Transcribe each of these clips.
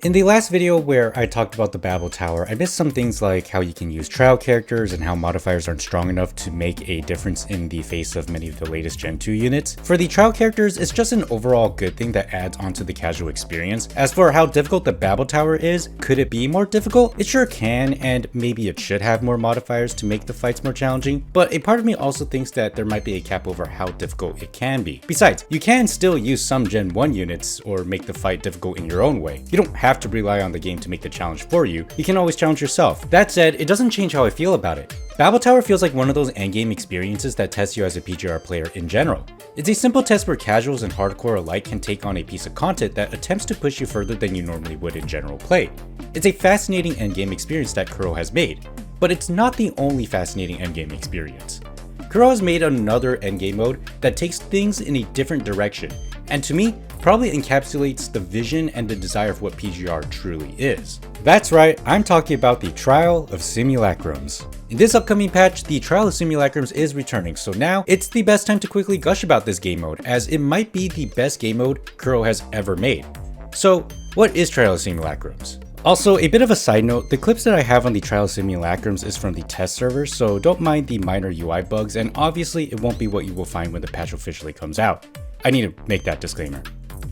In the last video where I talked about the Babel Tower, I missed some things like how you can use trial characters and how modifiers aren't strong enough to make a difference in the face of many of the latest Gen 2 units. For the trial characters, it's just an overall good thing that adds onto the casual experience. As for how difficult the Babel Tower is, could it be more difficult? It sure can, and maybe it should have more modifiers to make the fights more challenging, but a part of me also thinks that there might be a cap over how difficult it can be. Besides, you can still use some Gen 1 units or make the fight difficult in your own way. You don't have to rely on the game to make the challenge for you. You can always challenge yourself. That said, it doesn't change how I feel about it. Babel Tower feels like one of those endgame experiences that tests you as a PGR player in general. It's a simple test where casuals and hardcore alike can take on a piece of content that attempts to push you further than you normally would in general play. It's a fascinating endgame experience that Kuro has made, but it's not the only fascinating endgame experience. Kuro has made another endgame mode that takes things in a different direction, and to me, probably encapsulates the vision and the desire of what PGR truly is. That's right, I'm talking about the Trial of Simulacrums. In this upcoming patch, the Trial of Simulacrums is returning, so now it's the best time to quickly gush about this game mode, as it might be the best game mode Kuro has ever made. So, what is Trial of Simulacrums? Also, a bit of a side note, the clips that I have on the Trial of Simulacrums is from the test server, so don't mind the minor UI bugs, and obviously it won't be what you will find when the patch officially comes out. I need to make that disclaimer.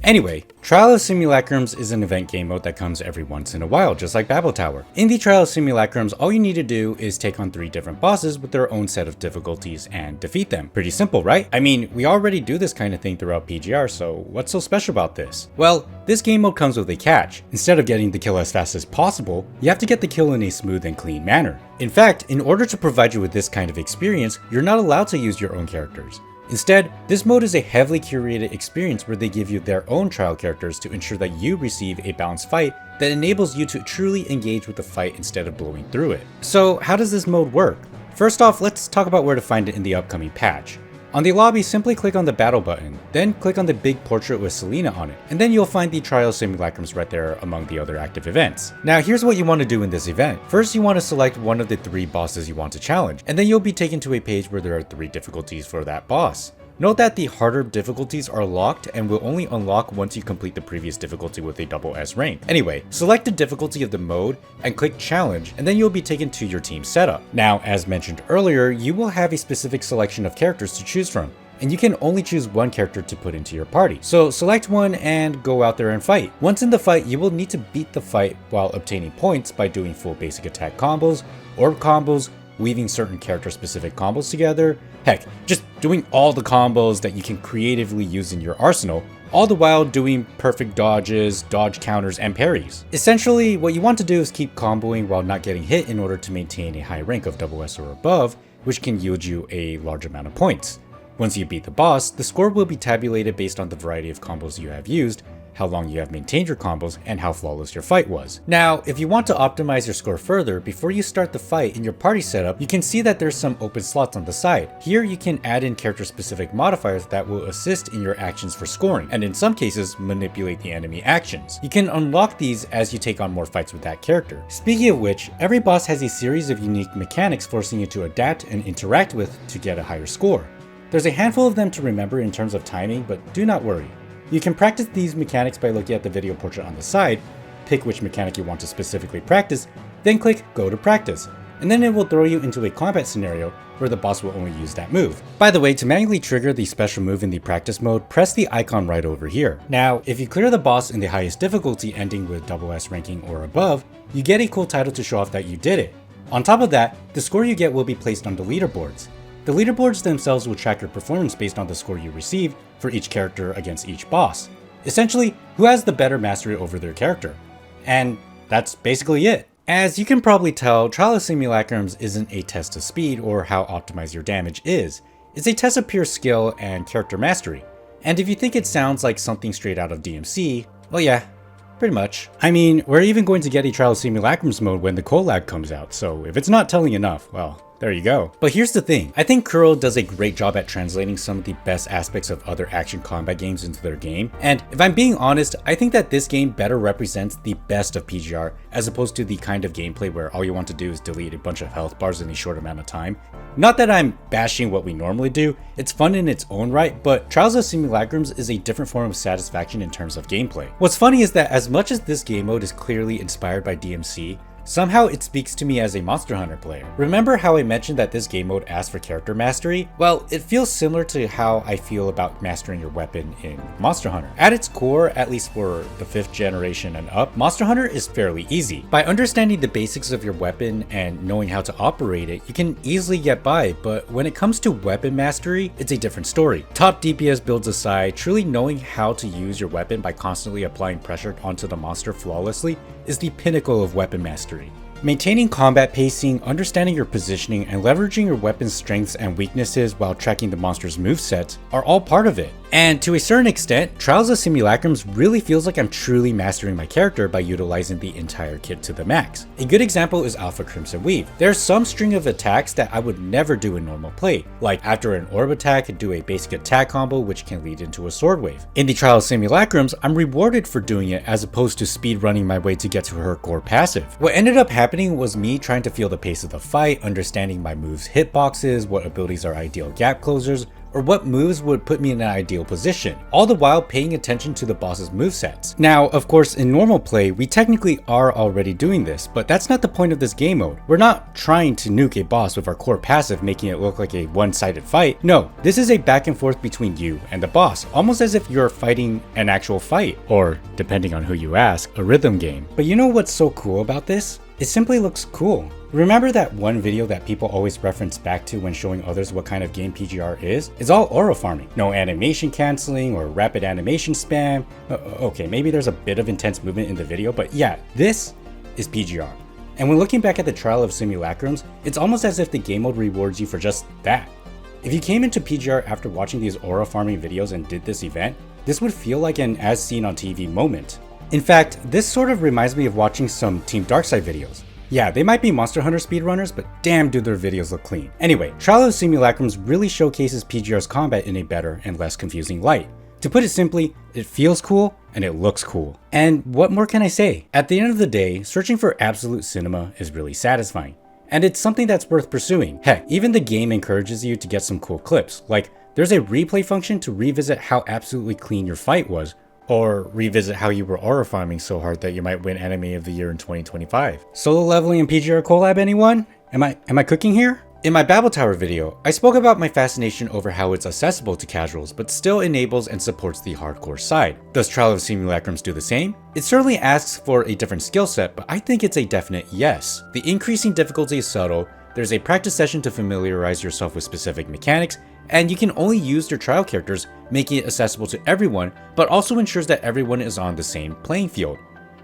Anyway, Trial of Simulacrums is an event game mode that comes every once in a while, just like Babel Tower. In the Trial of Simulacrums, all you need to do is take on 3 different bosses with their own set of difficulties and defeat them. Pretty simple, right? I mean, we already do this kind of thing throughout PGR, so what's so special about this? Well, this game mode comes with a catch. Instead of getting the kill as fast as possible, you have to get the kill in a smooth and clean manner. In fact, in order to provide you with this kind of experience, you're not allowed to use your own characters. Instead, this mode is a heavily curated experience where they give you their own trial characters to ensure that you receive a balanced fight that enables you to truly engage with the fight instead of blowing through it. So how does this mode work? First off, let's talk about where to find it in the upcoming patch. On the lobby, simply click on the battle button, then click on the big portrait with Selena on it, and then you'll find the Trial Simulacrums right there among the other active events. Now here's what you want to do in this event. First, you want to select one of the 3 bosses you want to challenge, and then you'll be taken to a page where there are 3 difficulties for that boss. Note that the harder difficulties are locked and will only unlock once you complete the previous difficulty with a double S rank. Anyway, select the difficulty of the mode and click challenge, and then you'll be taken to your team setup. Now, as mentioned earlier, you will have a specific selection of characters to choose from, and you can only choose one character to put into your party. So select one and go out there and fight. Once in the fight, you will need to beat the fight while obtaining points by doing full basic attack combos, orb combos, weaving certain character specific combos together, heck, just doing all the combos that you can creatively use in your arsenal, all the while doing perfect dodges, dodge counters, and parries. Essentially, what you want to do is keep comboing while not getting hit in order to maintain a high rank of double S or above, which can yield you a large amount of points. Once you beat the boss, the score will be tabulated based on the variety of combos you have used, how long you have maintained your combos, and how flawless your fight was. Now, if you want to optimize your score further, before you start the fight in your party setup, you can see that there's some open slots on the side. Here you can add in character-specific modifiers that will assist in your actions for scoring, and in some cases, manipulate the enemy actions. You can unlock these as you take on more fights with that character. Speaking of which, every boss has a series of unique mechanics forcing you to adapt and interact with to get a higher score. There's a handful of them to remember in terms of timing, but do not worry. You can practice these mechanics by looking at the video portrait on the side, pick which mechanic you want to specifically practice, then click Go to Practice, and then it will throw you into a combat scenario where the boss will only use that move. By the way, to manually trigger the special move in the practice mode, press the icon right over here. Now, if you clear the boss in the highest difficulty ending with double S ranking or above, you get a cool title to show off that you did it. On top of that, the score you get will be placed on the leaderboards. The leaderboards themselves will track your performance based on the score you receive for each character against each boss. Essentially, who has the better mastery over their character. And that's basically it. As you can probably tell, Trial of Simulacrums isn't a test of speed or how optimized your damage is. It's a test of pure skill and character mastery. And if you think it sounds like something straight out of DMC, well yeah, pretty much. I mean, we're even going to get a Trial of Simulacrums mode when the collab comes out, so if it's not telling enough, well, There you go. But here's the thing, I think Kuro does a great job at translating some of the best aspects of other action combat games into their game, and if I'm being honest, I think that this game better represents the best of PGR as opposed to the kind of gameplay where all you want to do is delete a bunch of health bars in a short amount of time. Not that I'm bashing what we normally do, it's fun in its own right, but Trials of Simulacrums is a different form of satisfaction in terms of gameplay. What's funny is that as much as this game mode is clearly inspired by DMC, somehow it speaks to me as a Monster Hunter player. Remember how I mentioned that this game mode asks for character mastery? Well, it feels similar to how I feel about mastering your weapon in Monster Hunter. At its core, at least for the 5th generation and up, Monster Hunter is fairly easy. By understanding the basics of your weapon and knowing how to operate it, you can easily get by, but when it comes to weapon mastery, it's a different story. Top DPS builds aside, truly knowing how to use your weapon by constantly applying pressure onto the monster flawlessly is the pinnacle of weapon mastery. Maintaining combat pacing, understanding your positioning, and leveraging your weapon's strengths and weaknesses while tracking the monster's movesets are all part of it. And to a certain extent, Trials of Simulacrums really feels like I'm truly mastering my character by utilizing the entire kit to the max. A good example is Alpha Crimson Weave. There's some string of attacks that I would never do in normal play, like after an orb attack, do a basic attack combo which can lead into a sword wave. In the Trial of Simulacrums, I'm rewarded for doing it as opposed to speed running my way to get to her core passive. What ended up happening was me trying to feel the pace of the fight, understanding my moves' hitboxes, what abilities are ideal gap closers, or what moves would put me in an ideal position, all the while paying attention to the boss's movesets. Now, of course, in normal play, we technically are already doing this, but that's not the point of this game mode. We're not trying to nuke a boss with our core passive, making it look like a one-sided fight. No, this is a back and forth between you and the boss, almost as if you're fighting an actual fight, or, depending on who you ask, a rhythm game. But you know what's so cool about this? It simply looks cool. Remember that one video that people always reference back to when showing others what kind of game PGR is? It's all aura farming. No animation canceling or rapid animation spam. Okay, maybe there's a bit of intense movement in the video, but yeah, this is PGR. And when looking back at the Trial of Simulacrums, it's almost as if the game mode rewards you for just that. If you came into PGR after watching these aura farming videos and did this event, this would feel like an as seen on TV moment. In fact, this sort of reminds me of watching some Team Darkside videos. Yeah, they might be Monster Hunter speedrunners, but damn do their videos look clean. Anyway, Trial of Simulacrums really showcases PGR's combat in a better and less confusing light. To put it simply, it feels cool and it looks cool. And what more can I say? At the end of the day, searching for absolute cinema is really satisfying. And it's something that's worth pursuing. Heck, even the game encourages you to get some cool clips, like there's a replay function to revisit how absolutely clean your fight was, or revisit how you were aura farming so hard that you might win Anime of the Year in 2025. Solo leveling and PGR collab, anyone? Am I cooking here? In my Babel Tower video, I spoke about my fascination over how it's accessible to casuals but still enables and supports the hardcore side. Does Trial of Simulacrums do the same? It certainly asks for a different skill set, but I think it's a definite yes. The increasing difficulty is subtle, there's a practice session to familiarize yourself with specific mechanics, and you can only use your trial characters, making it accessible to everyone, but also ensures that everyone is on the same playing field.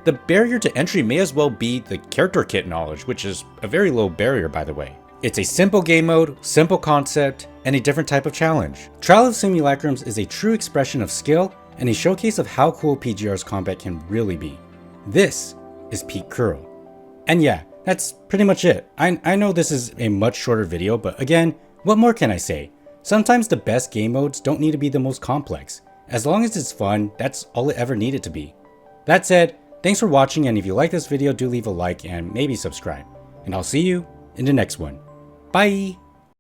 The barrier to entry may as well be the character kit knowledge, which is a very low barrier by the way. It's a simple game mode, simple concept, and a different type of challenge. Trial of Simulacrums is a true expression of skill and a showcase of how cool PGR's combat can really be. This is peak Kuro. And yeah, that's pretty much it. I know this is a much shorter video, but again, what more can I say? Sometimes the best game modes don't need to be the most complex. As long as it's fun, that's all it ever needed to be. That said, thanks for watching, and if you like this video, do leave a like and maybe subscribe. And I'll see you in the next one. Bye!